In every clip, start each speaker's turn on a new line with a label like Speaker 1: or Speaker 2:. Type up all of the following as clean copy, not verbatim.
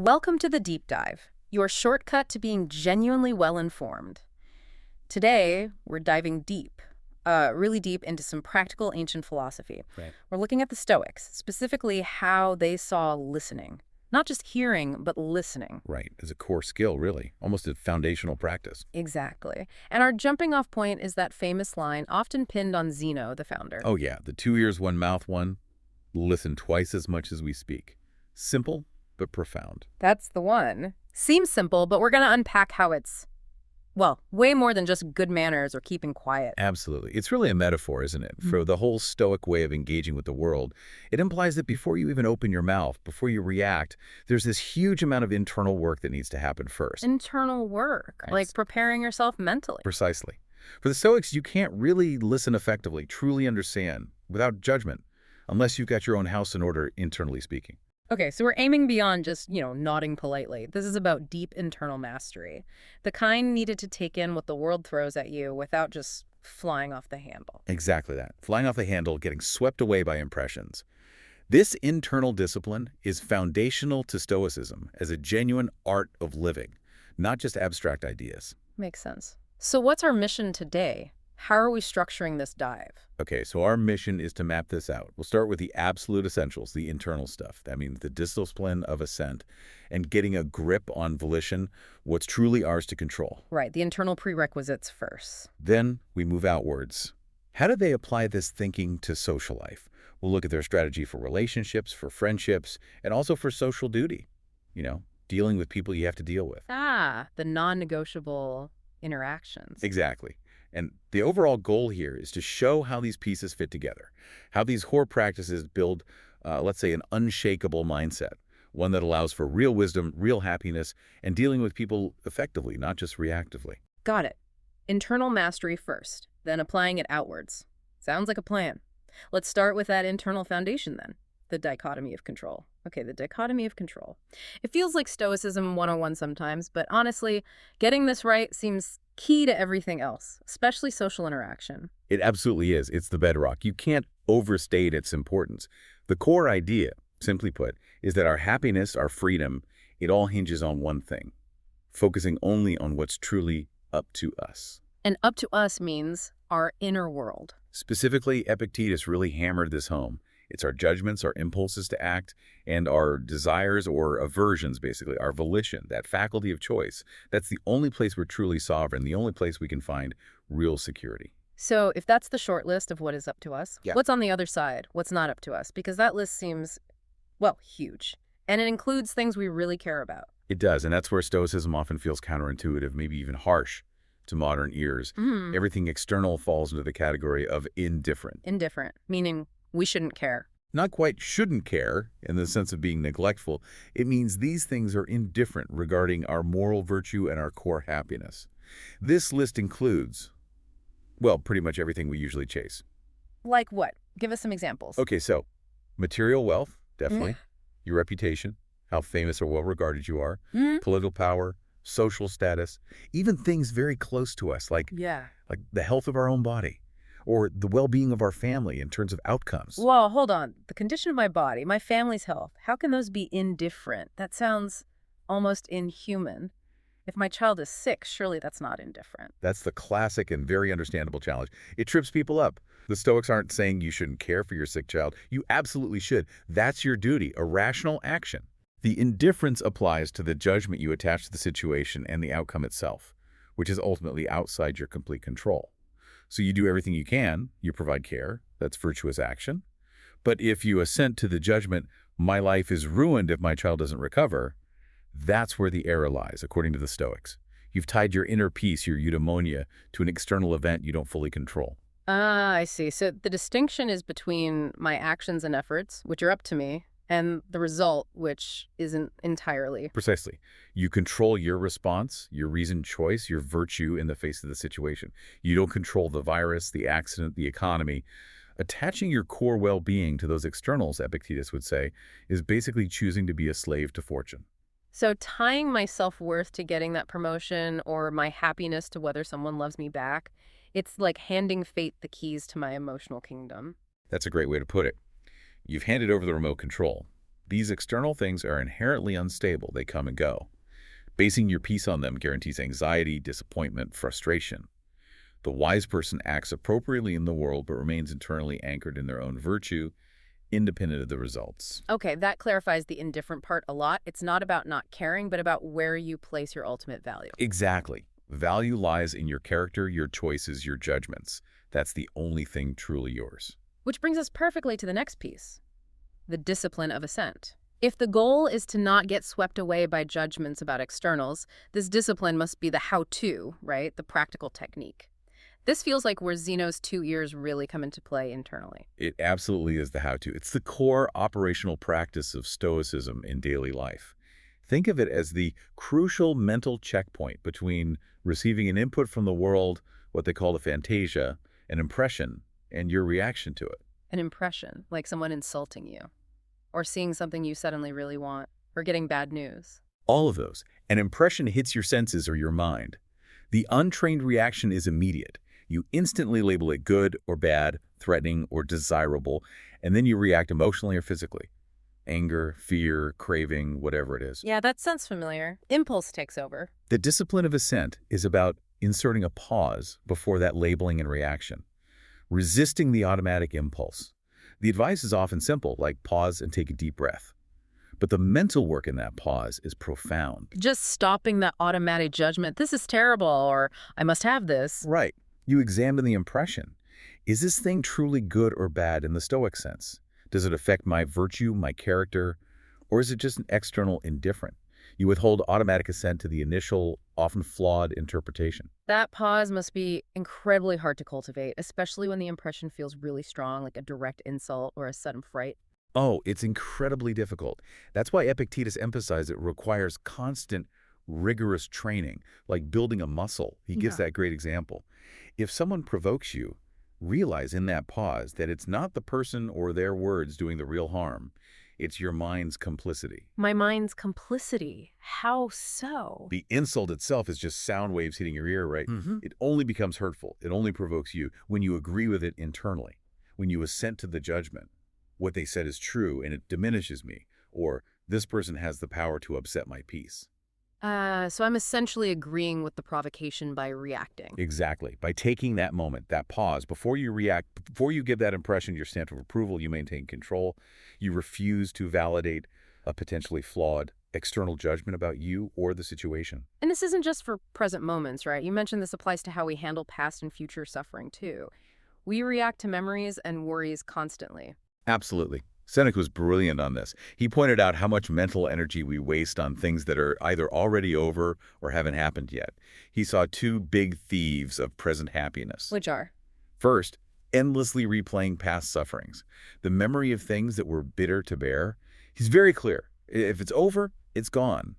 Speaker 1: Welcome to the Deep Dive, your shortcut to being genuinely well-informed. Today, we're diving deep, really deep into some practical ancient philosophy.
Speaker 2: Right.
Speaker 1: We're looking at the Stoics, specifically how they saw listening. Not just hearing, but listening.
Speaker 2: Right, as a core skill, really, almost a foundational practice.
Speaker 1: Exactly. And our jumping off point is that famous line often pinned on Zeno, the founder.
Speaker 2: Oh yeah, the 2 ears, 1 mouth, one. Listen twice as much as we speak. Simple, but profound.
Speaker 1: That's the one. Seems simple, but we're going to unpack how it's, well, way more than just good manners or keeping quiet.
Speaker 2: Absolutely. It's really a metaphor, isn't it? For the whole Stoic way of engaging with the world. It implies that before you even open your mouth, before you react, there's this huge amount of internal work that needs to happen first.
Speaker 1: Internal work,
Speaker 2: Right.
Speaker 1: like preparing yourself mentally.
Speaker 2: Precisely. For the Stoics, you can't really listen effectively, truly understand, without judgment, unless you've got your own house in order, internally speaking.
Speaker 1: Okay, so we're aiming beyond just, nodding politely. This is about deep internal mastery. The kind needed to take in what the world throws at you without just flying off the handle.
Speaker 2: Exactly that. Flying off the handle, getting swept away by impressions. This internal discipline is foundational to Stoicism as a genuine art of living, not just abstract ideas.
Speaker 1: Makes sense. So what's our mission today? How are we structuring this dive?
Speaker 2: Okay, so our mission is to map this out. We'll start with the absolute essentials, the internal stuff. That means the discipline of assent and getting a grip on volition, what's truly ours to control.
Speaker 1: Right, the internal prerequisites first.
Speaker 2: Then we move outwards. How do they apply this thinking to social life? We'll look at their strategy for relationships, for friendships, and also for social duty. Dealing with people you have to deal with.
Speaker 1: The non-negotiable interactions.
Speaker 2: Exactly. And the overall goal here is to show how these pieces fit together, how these core practices build, let's say, an unshakable mindset, one that allows for real wisdom, real happiness, and dealing with people effectively, not just reactively.
Speaker 1: Got it. Internal mastery first, then applying it outwards. Sounds like a plan. Let's start with that internal foundation then, the dichotomy of control. Okay, the dichotomy of control. It feels like Stoicism 101 sometimes, but honestly, getting this right seems key to everything else, especially social interaction.
Speaker 2: It absolutely is. It's the bedrock. You can't overstate its importance. The core idea, simply put, is that our happiness, our freedom, it all hinges on one thing, focusing only on what's truly up to us.
Speaker 1: And up to us means our inner world.
Speaker 2: Specifically, Epictetus really hammered this home. It's our judgments, our impulses to act, and our desires or aversions, basically, our volition, that faculty of choice. That's the only place we're truly sovereign, the only place we can find real security.
Speaker 1: So if that's the short list of what is up to us,
Speaker 2: Yeah.
Speaker 1: what's on the other side? What's not up to us? Because that list seems, well, huge. And it includes things we really care about.
Speaker 2: It does, and that's where Stoicism often feels counterintuitive, maybe even harsh to modern ears. Everything external falls into the category of indifferent.
Speaker 1: Indifferent, meaning we shouldn't care.
Speaker 2: Not quite shouldn't care in the sense of being neglectful. It means these things are indifferent regarding our moral virtue and our core happiness. This list includes, well, pretty much everything we usually chase.
Speaker 1: Like what? Give us some examples.
Speaker 2: Okay, so material wealth, definitely. Your reputation, how famous or well-regarded you are, political power, social status, even things very close to us, like the health of our own body, or the well-being of our family in terms of outcomes.
Speaker 1: Whoa, hold on. The condition of my body, my family's health, how can those be indifferent? That sounds almost inhuman. If my child is sick, surely that's not indifferent.
Speaker 2: That's the classic and very understandable challenge. It trips people up. The Stoics aren't saying you shouldn't care for your sick child. You absolutely should. That's your duty, a rational action. The indifference applies to the judgment you attach to the situation and the outcome itself, which is ultimately outside your complete control. So you do everything you can, you provide care, that's virtuous action. But if you assent to the judgment, my life is ruined if my child doesn't recover, that's where the error lies, according to the Stoics. You've tied your inner peace, your eudaimonia, to an external event you don't fully control.
Speaker 1: I see. So the distinction is between my actions and efforts, which are up to me, and the result, which isn't entirely.
Speaker 2: Precisely. You control your response, your reasoned choice, your virtue in the face of the situation. You don't control the virus, the accident, the economy. Attaching your core well-being to those externals, Epictetus would say, is basically choosing to be a slave to fortune.
Speaker 1: So tying my self-worth to getting that promotion or my happiness to whether someone loves me back, it's like handing fate the keys to my emotional kingdom.
Speaker 2: That's a great way to put it. You've handed over the remote control. These external things are inherently unstable. They come and go. Basing your peace on them guarantees anxiety, disappointment, frustration. The wise person acts appropriately in the world but remains internally anchored in their own virtue, independent of the results.
Speaker 1: Okay, that clarifies the indifferent part a lot. It's not about not caring, but about where you place your ultimate value.
Speaker 2: Exactly. Value lies in your character, your choices, your judgments. That's the only thing truly yours.
Speaker 1: Which brings us perfectly to the next piece, the discipline of assent. If the goal is to not get swept away by judgments about externals, this discipline must be the how-to, right? The practical technique. This feels like where Zeno's 2 ears really come into play internally.
Speaker 2: It absolutely is the how-to. It's the core operational practice of Stoicism in daily life. Think of it as the crucial mental checkpoint between receiving an input from the world, what they call the fantasia, an impression, and your reaction to it.
Speaker 1: An impression, like someone insulting you, or seeing something you suddenly really want, or getting bad news.
Speaker 2: All of those. An impression hits your senses or your mind. The untrained reaction is immediate. You instantly label it good or bad, threatening or desirable, and then you react emotionally or physically. Anger, fear, craving, whatever it is.
Speaker 1: Yeah, that sounds familiar. Impulse takes over.
Speaker 2: The discipline of assent is about inserting a pause before that labeling and reaction, resisting the automatic impulse. The advice is often simple, like pause and take a deep breath. But the mental work in that pause is profound.
Speaker 1: Just stopping that automatic judgment, this is terrible, or I must have this.
Speaker 2: Right. You examine the impression. Is this thing truly good or bad in the Stoic sense? Does it affect my virtue, my character, or is it just an external indifferent? You withhold automatic assent to the initial, often flawed interpretation.
Speaker 1: That pause must be incredibly hard to cultivate, especially when the impression feels really strong, like a direct insult or a sudden fright.
Speaker 2: Oh, it's incredibly difficult. That's why Epictetus emphasized it requires constant, rigorous training, like building a muscle. He gives that great example. If someone provokes you, realize in that pause that it's not the person or their words doing the real harm. It's your mind's complicity.
Speaker 1: My mind's complicity. How so?
Speaker 2: The insult itself is just sound waves hitting your ear, right? It only becomes hurtful. It only provokes you when you agree with it internally, when you assent to the judgment. What they said is true and it diminishes me, or this person has the power to upset my peace.
Speaker 1: So I'm essentially agreeing with the provocation by reacting.
Speaker 2: Exactly. By taking that moment, that pause, before you react, before you give that impression your stamp of approval, you maintain control. You refuse to validate a potentially flawed external judgment about you or the situation.
Speaker 1: And this isn't just for present moments, right? You mentioned this applies to how we handle past and future suffering, too. We react to memories and worries constantly.
Speaker 2: Absolutely. Seneca was brilliant on this. He pointed out how much mental energy we waste on things that are either already over or haven't happened yet. He saw two big thieves of present happiness.
Speaker 1: Which are?
Speaker 2: First, endlessly replaying past sufferings. The memory of things that were bitter to bear. He's very clear. If it's over, it's gone.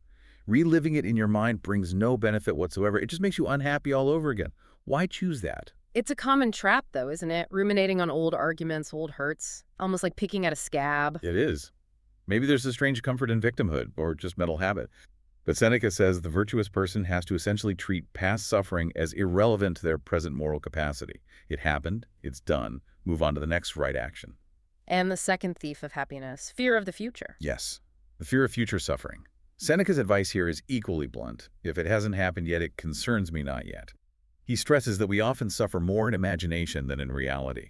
Speaker 2: Reliving it in your mind brings no benefit whatsoever. It just makes you unhappy all over again. Why choose that?
Speaker 1: It's a common trap, though, isn't it? Ruminating on old arguments, old hurts, almost like picking at a scab.
Speaker 2: It is. Maybe there's a strange comfort in victimhood or just mental habit. But Seneca says the virtuous person has to essentially treat past suffering as irrelevant to their present moral capacity. It happened, it's done, move on to the next right action.
Speaker 1: And the second thief of happiness, fear of the future.
Speaker 2: Yes, the fear of future suffering. Seneca's advice here is equally blunt. If it hasn't happened yet, it concerns me not yet. He stresses that we often suffer more in imagination than in reality.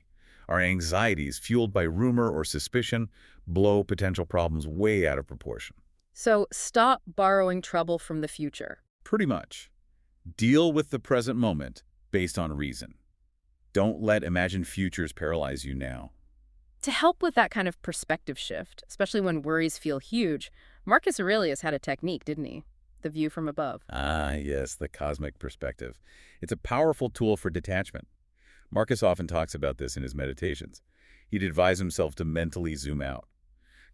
Speaker 2: Our anxieties, fueled by rumor or suspicion, blow potential problems way out of proportion.
Speaker 1: So stop borrowing trouble from the future.
Speaker 2: Pretty much. Deal with the present moment based on reason. Don't let imagined futures paralyze you now.
Speaker 1: To help with that kind of perspective shift, especially when worries feel huge, Marcus Aurelius had a technique, didn't he? The view from above.
Speaker 2: Ah, yes, the cosmic perspective. It's a powerful tool for detachment. Marcus often talks about this in his meditations. He'd advise himself to mentally zoom out.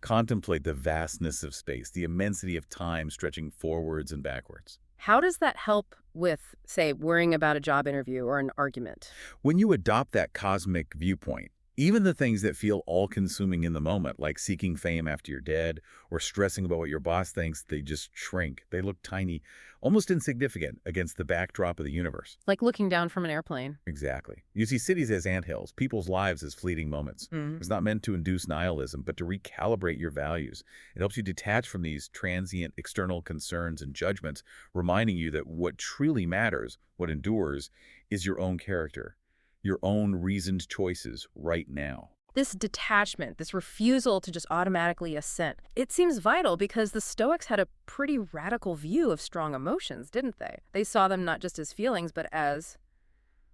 Speaker 2: Contemplate the vastness of space, the immensity of time stretching forwards and backwards.
Speaker 1: How does that help with, say, worrying about a job interview or an argument?
Speaker 2: When you adopt that cosmic viewpoint, Even the things that feel all-consuming in the moment, like seeking fame after you're dead or stressing about what your boss thinks, they just shrink. They look tiny, almost insignificant against the backdrop of the universe.
Speaker 1: Like looking down from an airplane.
Speaker 2: Exactly. You see cities as anthills, people's lives as fleeting moments.
Speaker 1: Mm.
Speaker 2: It's not meant to induce nihilism, but to recalibrate your values. It helps you detach from these transient external concerns and judgments, reminding you that what truly matters, what endures, is your own character, your own reasoned choices right now.
Speaker 1: This detachment, this refusal to just automatically assent, it seems vital because the Stoics had a pretty radical view of strong emotions, didn't they? They saw them not just as feelings, but as,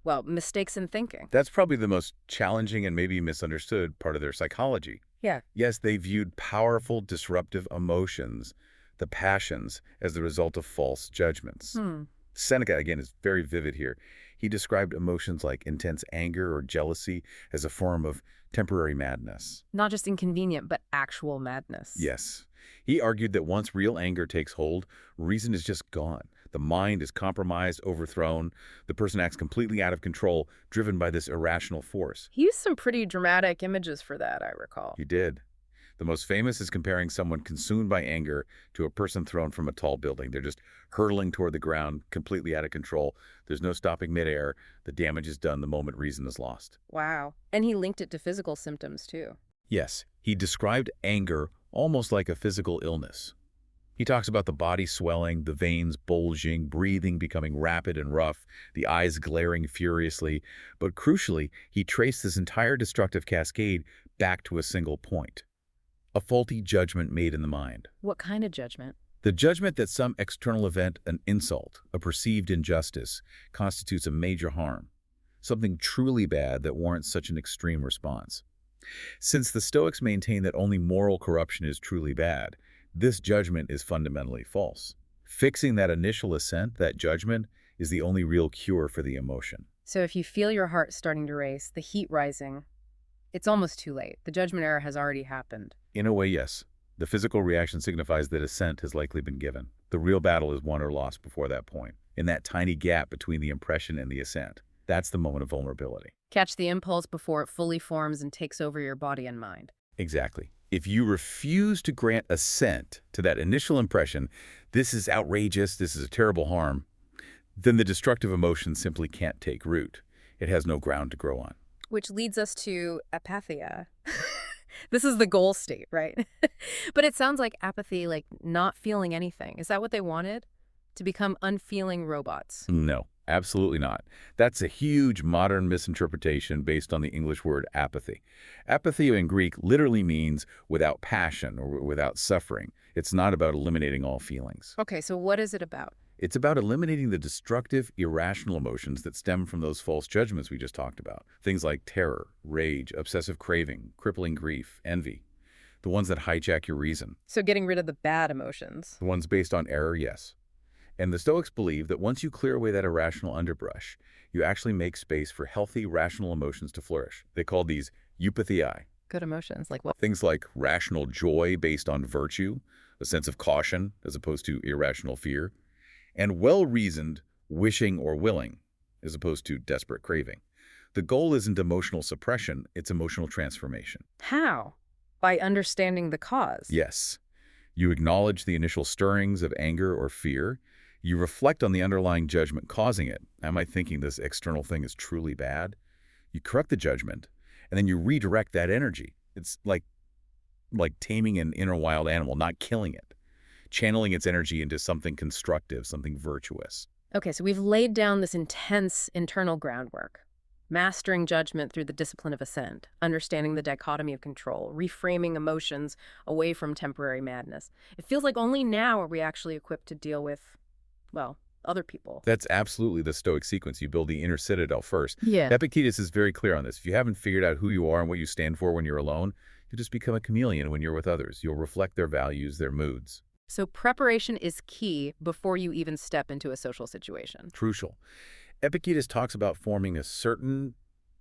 Speaker 1: well, mistakes in thinking.
Speaker 2: That's probably the most challenging and maybe misunderstood part of their psychology.
Speaker 1: Yeah.
Speaker 2: Yes, they viewed powerful, disruptive emotions, the passions, as the result of false judgments. Seneca, again, is very vivid here. He described emotions like intense anger or jealousy as a form of temporary madness.
Speaker 1: Not just inconvenient, but actual madness.
Speaker 2: Yes. He argued that once real anger takes hold, reason is just gone. The mind is compromised, overthrown. The person acts completely out of control, driven by this irrational force.
Speaker 1: He used some pretty dramatic images for that, I recall.
Speaker 2: He did. The most famous is comparing someone consumed by anger to a person thrown from a tall building. They're just hurtling toward the ground, completely out of control. There's no stopping midair. The damage is done the moment reason is lost.
Speaker 1: Wow. And he linked it to physical symptoms, too.
Speaker 2: Yes, he described anger almost like a physical illness. He talks about the body swelling, the veins bulging, breathing becoming rapid and rough, the eyes glaring furiously. But crucially, he traced this entire destructive cascade back to a single point: a faulty judgment made in the mind.
Speaker 1: What kind of judgment?
Speaker 2: The judgment that some external event, an insult, a perceived injustice, constitutes a major harm, something truly bad that warrants such an extreme response. Since the Stoics maintain that only moral corruption is truly bad, this judgment is fundamentally false. Fixing that initial assent, that judgment, is the only real cure for the emotion.
Speaker 1: So if you feel your heart starting to race, the heat rising, it's almost too late. The judgment error has already happened.
Speaker 2: In a way, yes. The physical reaction signifies that assent has likely been given. The real battle is won or lost before that point. In that tiny gap between the impression and the assent, that's the moment of vulnerability.
Speaker 1: Catch the impulse before it fully forms and takes over your body and mind.
Speaker 2: Exactly. If you refuse to grant assent to that initial impression, this is outrageous, this is a terrible harm, then the destructive emotion simply can't take root. It has no ground to grow on.
Speaker 1: Which leads us to apatheia. This is the goal state, right? But it sounds like apathy, like not feeling anything. Is that what they wanted? To become unfeeling robots?
Speaker 2: No, absolutely not. That's a huge modern misinterpretation based on the English word apathy. Apatheia in Greek literally means without passion or without suffering. It's not about eliminating all feelings.
Speaker 1: Okay, so what is it about?
Speaker 2: It's about eliminating the destructive, irrational emotions that stem from those false judgments we just talked about. Things like terror, rage, obsessive craving, crippling grief, envy. The ones that hijack your reason.
Speaker 1: So getting rid of the bad emotions.
Speaker 2: The ones based on error, yes. And the Stoics believe that once you clear away that irrational underbrush, you actually make space for healthy, rational emotions to flourish. They call these eupatheiai.
Speaker 1: Good emotions, like what?
Speaker 2: Things like rational joy based on virtue, a sense of caution as opposed to irrational fear, and well-reasoned wishing or willing, as opposed to desperate craving. The goal isn't emotional suppression, it's emotional transformation.
Speaker 1: How? By understanding the cause.
Speaker 2: Yes. You acknowledge the initial stirrings of anger or fear. You reflect on the underlying judgment causing it. Am I thinking this external thing is truly bad? You correct the judgment, and then you redirect that energy. It's like taming an inner wild animal, not killing it. Channeling its energy into something constructive, something virtuous.
Speaker 1: Okay, so we've laid down this intense internal groundwork. Mastering judgment through the discipline of assent, understanding the dichotomy of control, reframing emotions away from temporary madness. It feels like only now are we actually equipped to deal with, well, other people.
Speaker 2: That's absolutely the Stoic sequence. You build the inner citadel first.
Speaker 1: Yeah.
Speaker 2: Epictetus is very clear on this. If you haven't figured out who you are and what you stand for when you're alone, you just become a chameleon when you're with others. You'll reflect their values, their moods.
Speaker 1: So preparation is key before you even step into a social situation.
Speaker 2: Crucial. Epictetus talks about forming a certain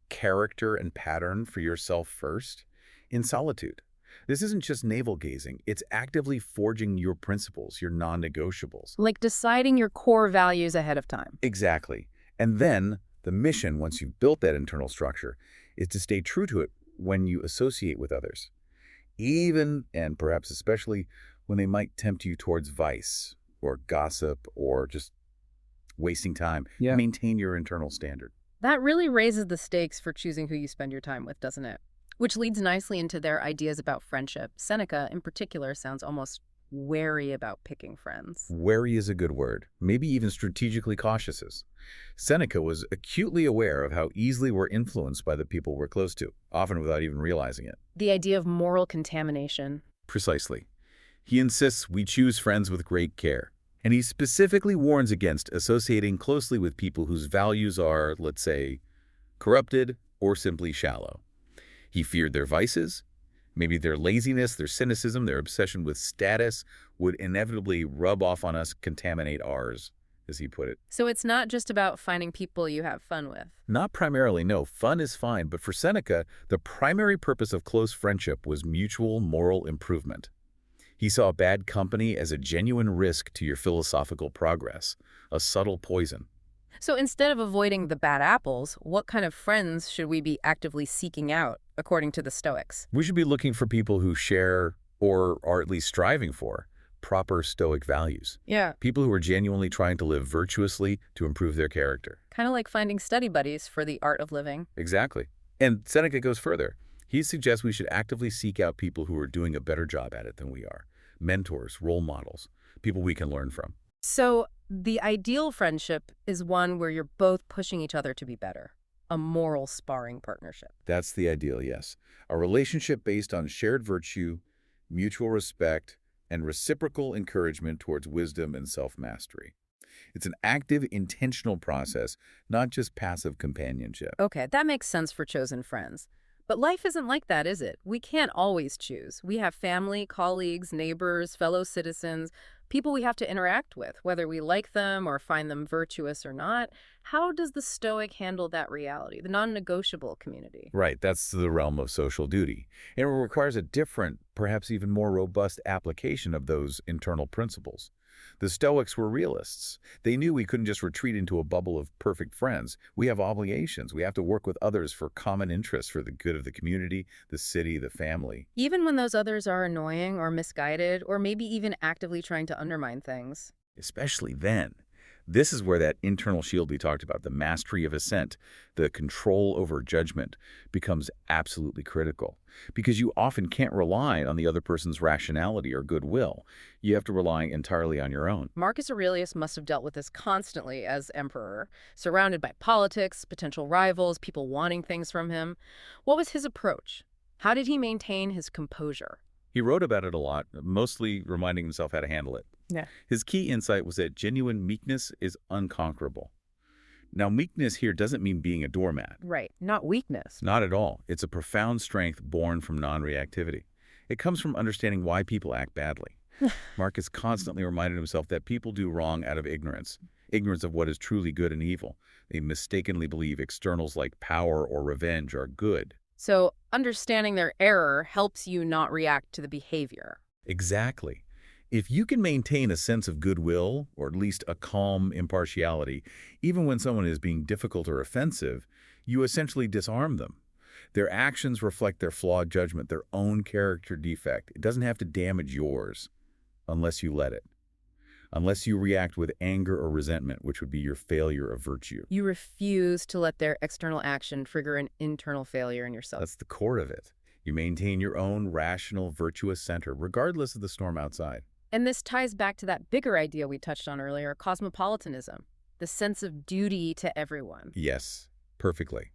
Speaker 2: character and pattern for yourself first in solitude. This isn't just navel-gazing. It's actively forging your principles, your non-negotiables.
Speaker 1: Like deciding your core values ahead of time.
Speaker 2: Exactly. And then the mission, once you've built that internal structure, is to stay true to it when you associate with others, even and perhaps especially when they might tempt you towards vice or gossip or just wasting time.
Speaker 3: Yeah.
Speaker 2: Maintain your internal standard.
Speaker 1: That really raises the stakes for choosing who you spend your time with, doesn't it? Which leads nicely into their ideas about friendship. Seneca, in particular, sounds almost wary about picking friends.
Speaker 2: Wary is a good word, maybe even strategically cautious is. Seneca was acutely aware of how easily we're influenced by the people we're close to, often without even realizing it.
Speaker 1: The idea of moral contamination.
Speaker 2: Precisely. He insists we choose friends with great care. And he specifically warns against associating closely with people whose values are, let's say, corrupted or simply shallow. He feared their vices. Maybe their laziness, their cynicism, their obsession with status would inevitably rub off on us, contaminate ours, as he put it.
Speaker 1: So it's not just about finding people you have fun with.
Speaker 2: Not primarily, no. Fun is fine, but for Seneca, the primary purpose of close friendship was mutual moral improvement. He saw bad company as a genuine risk to your philosophical progress, a subtle poison.
Speaker 1: So instead of avoiding the bad apples, what kind of friends should we be actively seeking out, according to the Stoics?
Speaker 2: We should be looking for people who share, or are at least striving for, proper Stoic values.
Speaker 1: Yeah.
Speaker 2: People who are genuinely trying to live virtuously to improve their character.
Speaker 1: Kind of like finding study buddies for the art of living.
Speaker 2: Exactly. And Seneca goes further. He suggests we should actively seek out people who are doing a better job at it than we are. Mentors, role models, people we can learn from.
Speaker 1: So the ideal friendship is one where you're both pushing each other to be better. A moral sparring partnership.
Speaker 2: That's the ideal, yes. A relationship based on shared virtue, mutual respect, and reciprocal encouragement towards wisdom and self-mastery. It's an active, intentional process, not just passive companionship.
Speaker 1: Okay, that makes sense for chosen friends. But life isn't like that, is it? We can't always choose. We have family, colleagues, neighbors, fellow citizens, people we have to interact with, whether we like them or find them virtuous or not. How does the Stoic handle that reality, the non-negotiable community?
Speaker 2: Right, that's the realm of social duty. And it requires a different, perhaps even more robust application of those internal principles. The Stoics were realists. They knew we couldn't just retreat into a bubble of perfect friends. We have obligations. We have to work with others for common interests, for the good of the community, the city, the family.
Speaker 1: Even when those others are annoying or misguided, or maybe even actively trying to undermine things.
Speaker 2: Especially then. This is where that internal shield we talked about, the mastery of assent, the control over judgment, becomes absolutely critical. Because you often can't rely on the other person's rationality or goodwill. You have to rely entirely on your own.
Speaker 1: Marcus Aurelius must have dealt with this constantly as emperor, surrounded by politics, potential rivals, people wanting things from him. What was his approach? How did he maintain his composure?
Speaker 2: He wrote about it a lot, mostly reminding himself how to handle it.
Speaker 1: Yeah.
Speaker 2: His key insight was that genuine meekness is unconquerable. Now, meekness here doesn't mean being a doormat.
Speaker 1: Right, not weakness.
Speaker 2: Not at all. It's a profound strength born from non-reactivity. It comes from understanding why people act badly. Marcus constantly reminded himself that people do wrong out of ignorance of what is truly good and evil. They mistakenly believe externals like power or revenge are good.
Speaker 1: So understanding their error helps you not react to the behavior.
Speaker 2: Exactly. If you can maintain a sense of goodwill, or at least a calm impartiality, even when someone is being difficult or offensive, you essentially disarm them. Their actions reflect their flawed judgment, their own character defect. It doesn't have to damage yours unless you let it. Unless you react with anger or resentment, which would be your failure of virtue.
Speaker 1: You refuse to let their external action trigger an internal failure in yourself.
Speaker 2: That's the core of it. You maintain your own rational, virtuous center, regardless of the storm outside.
Speaker 1: And this ties back to that bigger idea we touched on earlier, cosmopolitanism, the sense of duty to everyone.
Speaker 2: Yes, perfectly.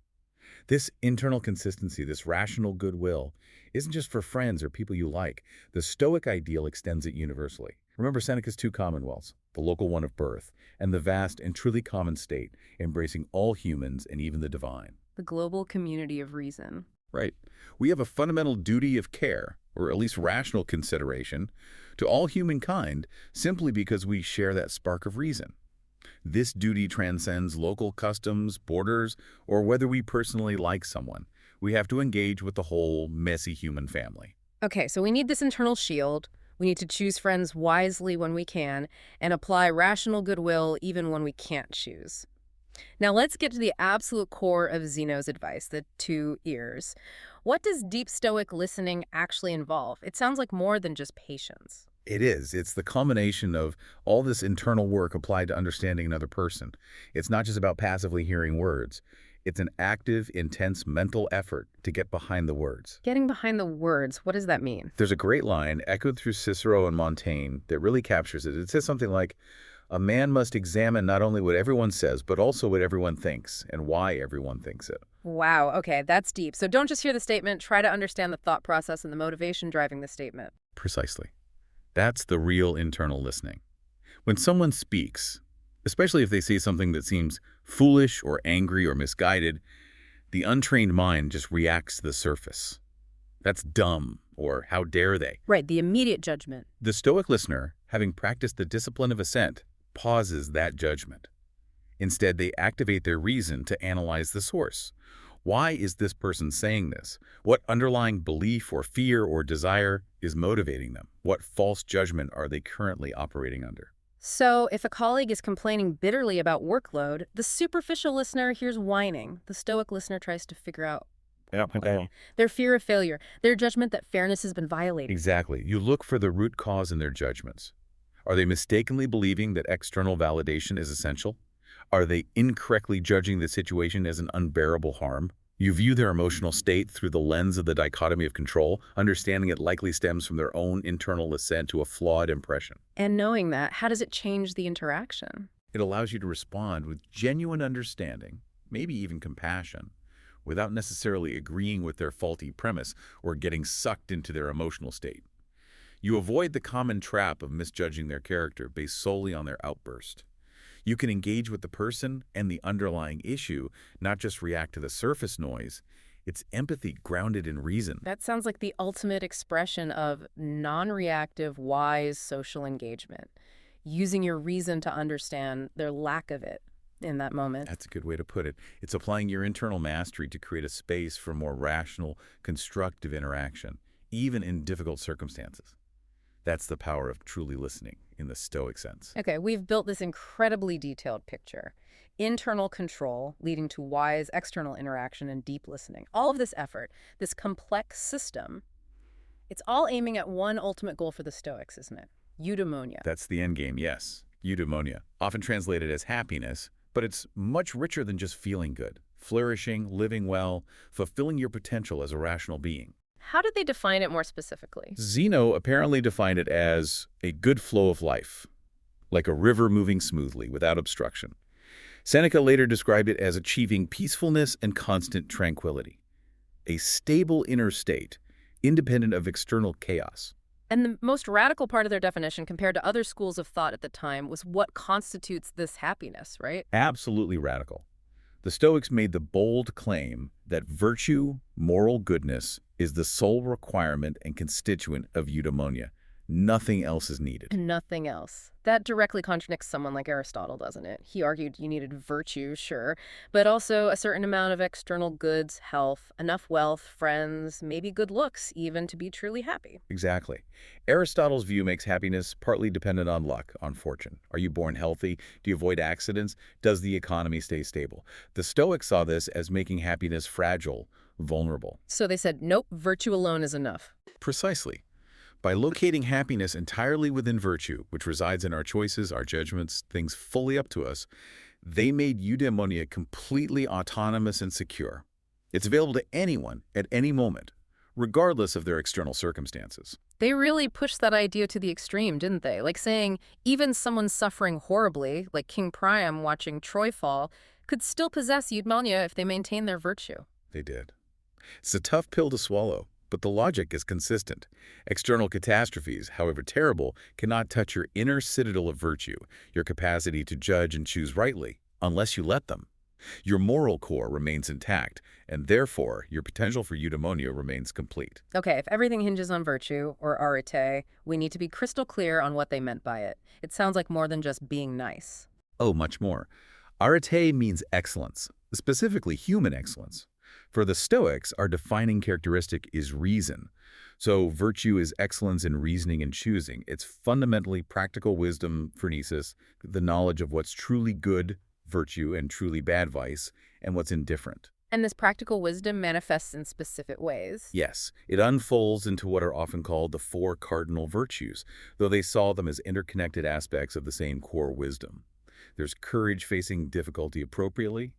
Speaker 2: This internal consistency, this rational goodwill, isn't just for friends or people you like. The Stoic ideal extends it universally. Remember Seneca's two commonwealths, the local one of birth, and the vast and truly common state, embracing all humans and even the divine.
Speaker 1: The global community of reason.
Speaker 2: Right. We have a fundamental duty of care, or at least rational consideration, to all humankind simply because we share that spark of reason. This duty transcends local customs, borders, or whether we personally like someone. We have to engage with the whole messy human family.
Speaker 1: Okay, so we need this internal shield. We need to choose friends wisely when we can and apply rational goodwill even when we can't choose. Now let's get to the absolute core of Zeno's advice, the 2 ears. What does deep Stoic listening actually involve? It sounds like more than just patience.
Speaker 2: It is. It's the culmination of all this internal work applied to understanding another person. It's not just about passively hearing words. It's an active, intense mental effort to get behind the words.
Speaker 1: Getting behind the words, what does that mean?
Speaker 2: There's a great line echoed through Cicero and Montaigne that really captures it. It says something like, a man must examine not only what everyone says, but also what everyone thinks and why everyone thinks it.
Speaker 1: Wow, okay, that's deep. So don't just hear the statement, try to understand the thought process and the motivation driving the statement.
Speaker 2: Precisely. That's the real internal listening. When someone speaks, especially if they say something that seems foolish or angry or misguided, the untrained mind just reacts to the surface. That's dumb, or how dare they?
Speaker 1: Right, the immediate judgment.
Speaker 2: The Stoic listener, having practiced the discipline of assent, pauses that judgment. Instead, they activate their reason to analyze the source. Why is this person saying this? What underlying belief or fear or desire is motivating them? What false judgment are they currently operating under?
Speaker 1: So if a colleague is complaining bitterly about workload, the superficial listener hears whining. The Stoic listener tries to figure out their fear of failure, their judgment that fairness has been violated.
Speaker 2: Exactly. You look for the root cause in their judgments. Are they mistakenly believing that external validation is essential? Are they incorrectly judging the situation as an unbearable harm? You view their emotional state through the lens of the dichotomy of control, understanding it likely stems from their own internal assent to a flawed impression.
Speaker 1: And knowing that, how does it change the interaction?
Speaker 2: It allows you to respond with genuine understanding, maybe even compassion, without necessarily agreeing with their faulty premise or getting sucked into their emotional state. You avoid the common trap of misjudging their character based solely on their outburst. You can engage with the person and the underlying issue, not just react to the surface noise. It's empathy grounded in reason.
Speaker 1: That sounds like the ultimate expression of non-reactive, wise social engagement. Using your reason to understand their lack of it in that moment.
Speaker 2: That's a good way to put it. It's applying your internal mastery to create a space for more rational, constructive interaction, even in difficult circumstances. That's the power of truly listening in the Stoic sense.
Speaker 1: Okay, we've built this incredibly detailed picture. Internal control leading to wise external interaction and deep listening. All of this effort, this complex system, it's all aiming at one ultimate goal for the Stoics, isn't it? Eudaimonia.
Speaker 2: That's the end game, yes. Eudaimonia, often translated as happiness, but it's much richer than just feeling good. Flourishing, living well, fulfilling your potential as a rational being.
Speaker 1: How did they define it more specifically?
Speaker 2: Zeno apparently defined it as a good flow of life, like a river moving smoothly without obstruction. Seneca later described it as achieving peacefulness and constant tranquility, a stable inner state, independent of external chaos.
Speaker 1: And the most radical part of their definition compared to other schools of thought at the time was what constitutes this happiness, right?
Speaker 2: Absolutely radical. The Stoics made the bold claim that virtue, moral goodness, is the sole requirement and constituent of eudaimonia. Nothing else is needed.
Speaker 1: Nothing else. That directly contradicts someone like Aristotle, doesn't it? He argued you needed virtue, sure, but also a certain amount of external goods, health, enough wealth, friends, maybe good looks, even to be truly happy.
Speaker 2: Exactly. Aristotle's view makes happiness partly dependent on luck, on fortune. Are you born healthy? Do you avoid accidents? Does the economy stay stable? The Stoics saw this as making happiness fragile, vulnerable.
Speaker 1: So they said, nope, virtue alone is enough.
Speaker 2: Precisely. By locating happiness entirely within virtue, which resides in our choices, our judgments, things fully up to us, they made eudaimonia completely autonomous and secure. It's available to anyone at any moment, regardless of their external circumstances.
Speaker 1: They really pushed that idea to the extreme, didn't they? Like saying even someone suffering horribly, like King Priam watching Troy fall, could still possess eudaimonia if they maintain their virtue.
Speaker 2: They did. It's a tough pill to swallow. But the logic is consistent. External catastrophes, however terrible, cannot touch your inner citadel of virtue, your capacity to judge and choose rightly, unless you let them. Your moral core remains intact, and therefore your potential for eudaimonia remains complete.
Speaker 1: Okay, if everything hinges on virtue, or arete, we need to be crystal clear on what they meant by it. It sounds like more than just being nice.
Speaker 2: Oh, much more. Arete means excellence, specifically human excellence. For the Stoics, our defining characteristic is reason. So virtue is excellence in reasoning and choosing. It's fundamentally practical wisdom, phronesis, the knowledge of what's truly good, virtue and truly bad vice, and what's indifferent.
Speaker 1: And this practical wisdom manifests in specific ways.
Speaker 2: Yes, it unfolds into what are often called the four cardinal virtues, though they saw them as interconnected aspects of the same core wisdom. There's courage facing difficulty appropriately,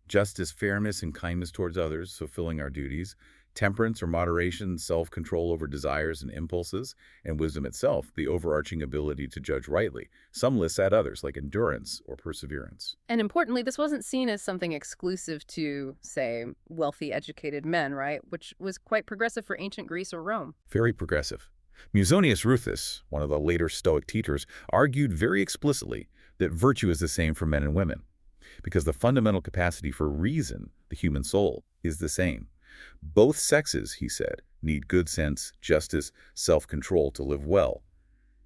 Speaker 2: justice, fairness, and kindness towards others, fulfilling our duties, temperance or moderation, self-control over desires and impulses, and wisdom itself, the overarching ability to judge rightly. Some lists add others, like endurance or perseverance.
Speaker 1: And importantly, this wasn't seen as something exclusive to, say, wealthy, educated men, right? Which was quite progressive for ancient Greece or Rome.
Speaker 2: Very progressive. Musonius Rufus, one of the later Stoic teachers, argued very explicitly that virtue is the same for men and women, because the fundamental capacity for reason, the human soul, is the same. Both sexes, he said, need good sense, justice, self-control to live well.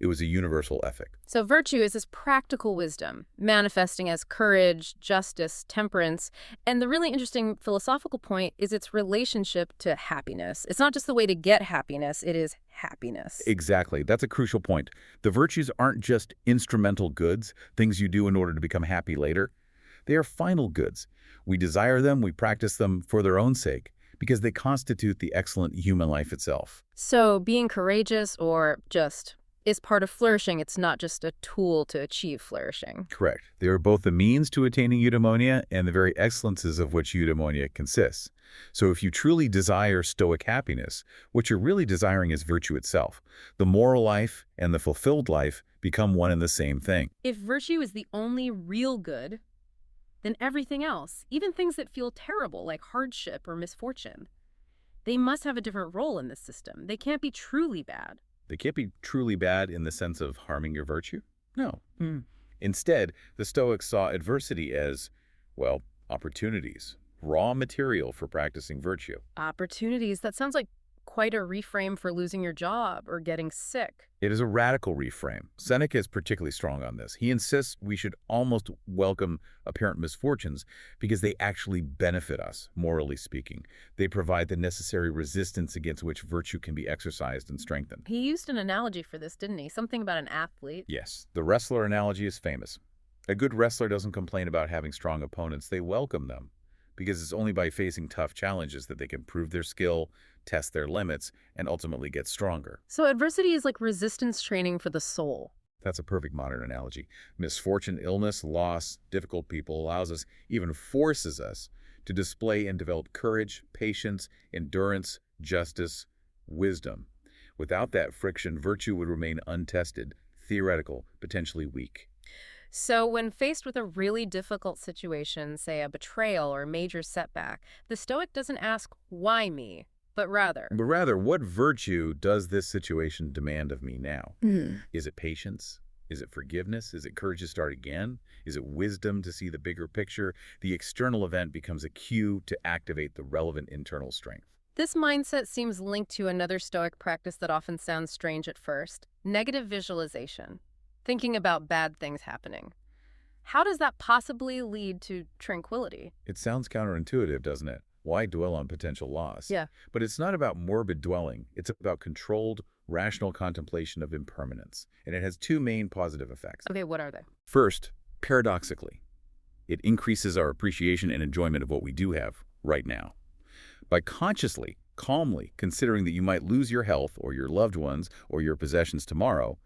Speaker 2: It was a universal ethic.
Speaker 1: So virtue is this practical wisdom, manifesting as courage, justice, temperance. And the really interesting philosophical point is its relationship to happiness. It's not just the way to get happiness, it is happiness.
Speaker 2: Exactly. That's a crucial point. The virtues aren't just instrumental goods, things you do in order to become happy later. They are final goods. We desire them, we practice them for their own sake, because they constitute the excellent human life itself.
Speaker 1: So being courageous or just is part of flourishing. It's not just a tool to achieve flourishing.
Speaker 2: Correct. They are both the means to attaining eudaimonia and the very excellences of which eudaimonia consists. So if you truly desire Stoic happiness, what you're really desiring is virtue itself. The moral life and the fulfilled life become one and the same thing.
Speaker 1: If virtue is the only real good, then everything else, even things that feel terrible like hardship or misfortune, they must have a different role in this system. They can't be truly bad.
Speaker 2: They can't be truly bad in the sense of harming your virtue? No. Instead, the Stoics saw adversity as, well, opportunities, raw material for practicing virtue.
Speaker 1: Opportunities, that sounds like quite a reframe for losing your job or getting sick.
Speaker 2: It is a radical reframe. Seneca is particularly strong on this. He insists we should almost welcome apparent misfortunes because they actually benefit us, morally speaking. They provide the necessary resistance against which virtue can be exercised and strengthened.
Speaker 1: He used an analogy for this, didn't he? Something about an athlete.
Speaker 2: Yes, the wrestler analogy is famous. A good wrestler doesn't complain about having strong opponents. They welcome them, because it's only by facing tough challenges that they can prove their skill, test their limits, and ultimately get stronger.
Speaker 1: So adversity is like resistance training for the soul.
Speaker 2: That's a perfect modern analogy. Misfortune, illness, loss, difficult people allows us, even forces us, to display and develop courage, patience, endurance, justice, wisdom. Without that friction, virtue would remain untested, theoretical, potentially weak.
Speaker 1: So when faced with a really difficult situation, say a betrayal or a major setback, the Stoic doesn't ask, why me? But rather,
Speaker 2: what virtue does this situation demand of me now? Is it patience? Is it forgiveness? Is it courage to start again? Is it wisdom to see the bigger picture? The external event becomes a cue to activate the relevant internal strength.
Speaker 1: This mindset seems linked to another Stoic practice that often sounds strange at first, negative visualization, thinking about bad things happening. How does that possibly lead to tranquility?
Speaker 2: It sounds counterintuitive, doesn't it? Why dwell on potential loss?
Speaker 1: Yeah.
Speaker 2: But it's not about morbid dwelling. It's about controlled, rational contemplation of impermanence. And it has two main positive effects.
Speaker 1: Okay, what are they?
Speaker 2: First, paradoxically, it increases our appreciation and enjoyment of what we do have right now. By consciously, calmly considering that you might lose your health or your loved ones or your possessions tomorrow,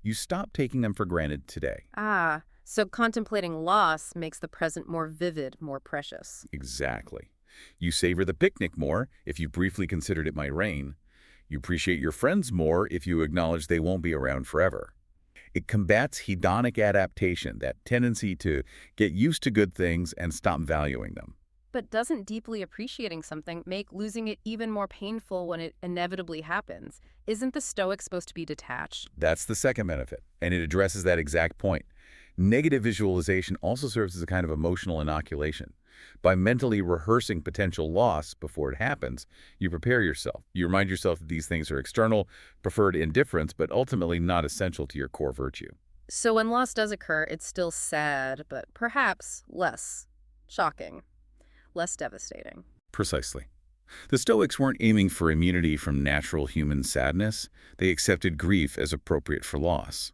Speaker 2: you stop taking them for granted today.
Speaker 1: So contemplating loss makes the present more vivid, more precious.
Speaker 2: Exactly. You savor the picnic more if you briefly considered it might rain. You appreciate your friends more if you acknowledge they won't be around forever. It combats hedonic adaptation, that tendency to get used to good things and stop valuing them.
Speaker 1: But doesn't deeply appreciating something make losing it even more painful when it inevitably happens? Isn't the Stoic supposed to be detached?
Speaker 2: That's the second benefit, and it addresses that exact point. Negative visualization also serves as a kind of emotional inoculation. By mentally rehearsing potential loss before it happens, you prepare yourself. You remind yourself that these things are external, preferred indifference, but ultimately not essential to your core virtue.
Speaker 1: So when loss does occur, it's still sad, but perhaps less shocking, less devastating.
Speaker 2: Precisely. The Stoics weren't aiming for immunity from natural human sadness. They accepted grief as appropriate for loss.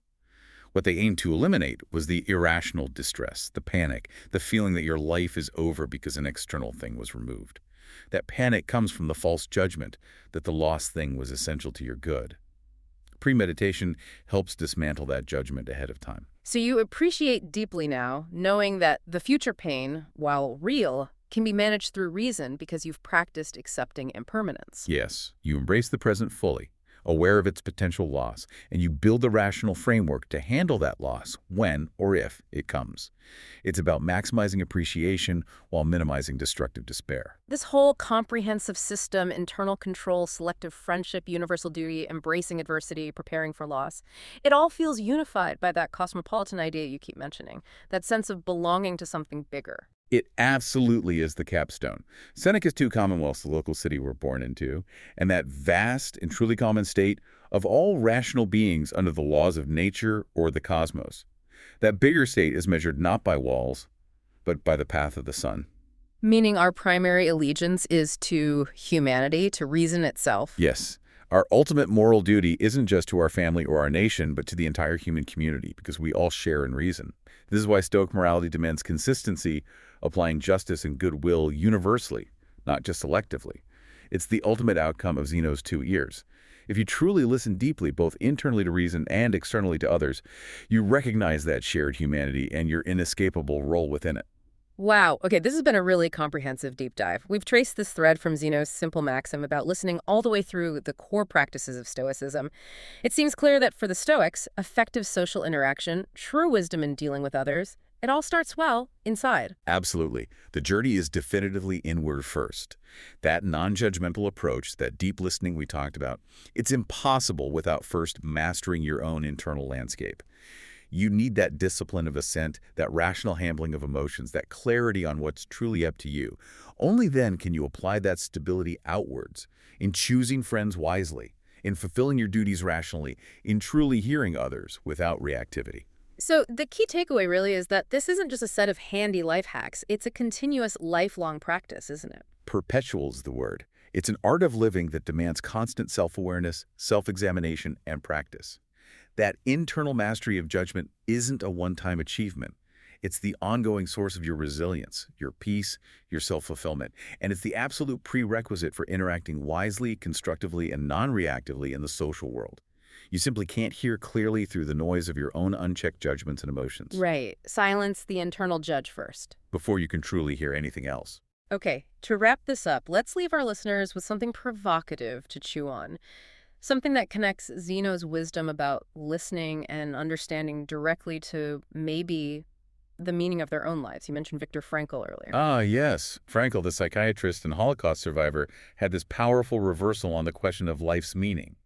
Speaker 2: What they aimed to eliminate was the irrational distress, the panic, the feeling that your life is over because an external thing was removed. That panic comes from the false judgment that the lost thing was essential to your good. Premeditation helps dismantle that judgment ahead of time.
Speaker 1: So you appreciate deeply now, knowing that the future pain, while real, can be managed through reason because you've practiced accepting impermanence.
Speaker 2: Yes, you embrace the present fully, aware of its potential loss, and you build a rational framework to handle that loss when or if it comes. It's about maximizing appreciation while minimizing destructive despair.
Speaker 1: This whole comprehensive system, internal control, selective friendship, universal duty, embracing adversity, preparing for loss, it all feels unified by that cosmopolitan idea you keep mentioning, that sense of belonging to something bigger.
Speaker 2: It absolutely is the capstone. Seneca's two commonwealths, the local city we're born into, and that vast and truly common state of all rational beings under the laws of nature or the cosmos. That bigger state is measured not by walls, but by the path of the sun.
Speaker 1: Meaning our primary allegiance is to humanity, to reason itself.
Speaker 2: Yes. Our ultimate moral duty isn't just to our family or our nation, but to the entire human community, because we all share in reason. This is why Stoic morality demands consistency, applying justice and goodwill universally, not just selectively. It's the ultimate outcome of Zeno's 2 ears. If you truly listen deeply, both internally to reason and externally to others, you recognize that shared humanity and your inescapable role within it.
Speaker 1: Wow. Okay, this has been a really comprehensive deep dive. We've traced this thread from Zeno's simple maxim about listening all the way through the core practices of Stoicism. It seems clear that for the Stoics, effective social interaction, true wisdom in dealing with others, it all starts well inside.
Speaker 2: Absolutely. The journey is definitively inward first. That non-judgmental approach, that deep listening we talked about, it's impossible without first mastering your own internal landscape. You need that discipline of assent, that rational handling of emotions, that clarity on what's truly up to you. Only then can you apply that stability outwards, in choosing friends wisely, in fulfilling your duties rationally, in truly hearing others without reactivity.
Speaker 1: So the key takeaway really is that this isn't just a set of handy life hacks. It's a continuous, lifelong practice, isn't it?
Speaker 2: Perpetual is the word. It's an art of living that demands constant self-awareness, self-examination, and practice. That internal mastery of judgment isn't a one-time achievement. It's the ongoing source of your resilience, your peace, your self-fulfillment, and it's the absolute prerequisite for interacting wisely, constructively, and non-reactively in the social world. You simply can't hear clearly through the noise of your own unchecked judgments and emotions.
Speaker 1: Right. Silence the internal judge first.
Speaker 2: Before you can truly hear anything else.
Speaker 1: Okay, to wrap this up, let's leave our listeners with something provocative to chew on. Something that connects Zeno's wisdom about listening and understanding directly to maybe the meaning of their own lives. You mentioned Viktor Frankl earlier.
Speaker 2: Ah, yes. Frankl, the psychiatrist and Holocaust survivor, had this powerful reversal on the question of life's meaning.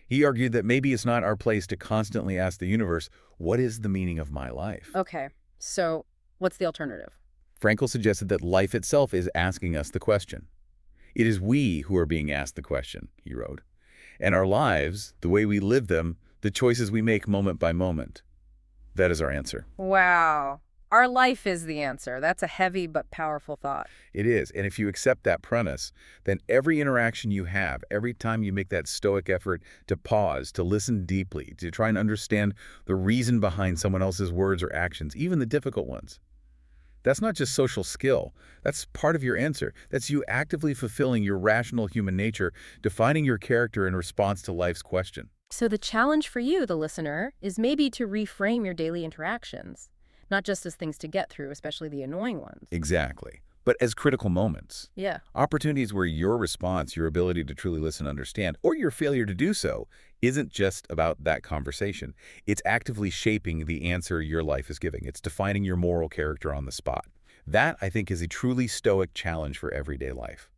Speaker 2: He argued that maybe it's not our place to constantly ask the universe, what is the meaning of my life?
Speaker 1: Okay, so what's the alternative?
Speaker 2: Frankl suggested that life itself is asking us the question. It is we who are being asked the question, he wrote. And our lives, the way we live them, the choices we make moment by moment. That is our answer.
Speaker 1: Wow. Our life is the answer. That's a heavy but powerful thought.
Speaker 2: It is. And if you accept that premise, then every interaction you have, every time you make that stoic effort to pause, to listen deeply, to try and understand the reason behind someone else's words or actions, even the difficult ones, that's not just social skill. That's part of your answer. That's you actively fulfilling your rational human nature, defining your character in response to life's question.
Speaker 1: So the challenge for you, the listener, is maybe to reframe your daily interactions, not just as things to get through, especially the annoying ones.
Speaker 2: Exactly. But as critical moments.
Speaker 1: Yeah.
Speaker 2: Opportunities where your response, your ability to truly listen and understand, or your failure to do so, isn't just about that conversation. It's actively shaping the answer your life is giving. It's defining your moral character on the spot. That, I think, is a truly stoic challenge for everyday life.